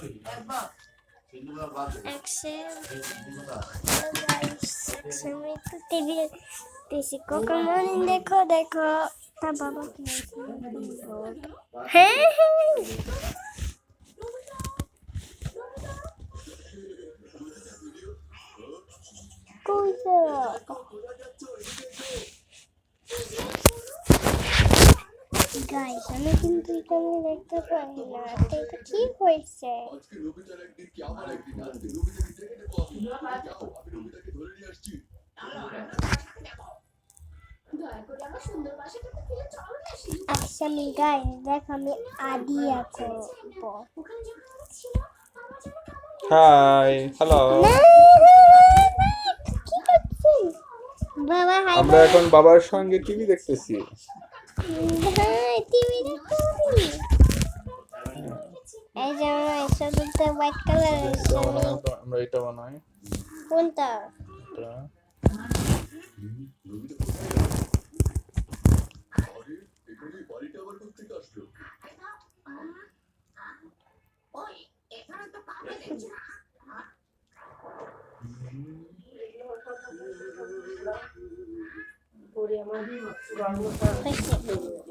আমি তো টিভি দেখতেছি কোকো মর্নিং দেখো দেখো তা বাবা কি হ্যাঁ হ্যাঁ কই গাইস আমি কিন্তু এখানে দেখতে পাই না এটা কি হয়েছে আচ্ছা আমি গাইস দেখ আমি আদিয়া করব হাই হ্যালো কি করছিস বাবা হাই আমরা এখন বাবার সঙ্গে টিভি দেখতেছি হ্যাঁ টিভি দেখো এই যে আমার এসে দুটো হোয়াইট কালার এসে আমরা এটা বানাই কোনটা এটা হয়েছে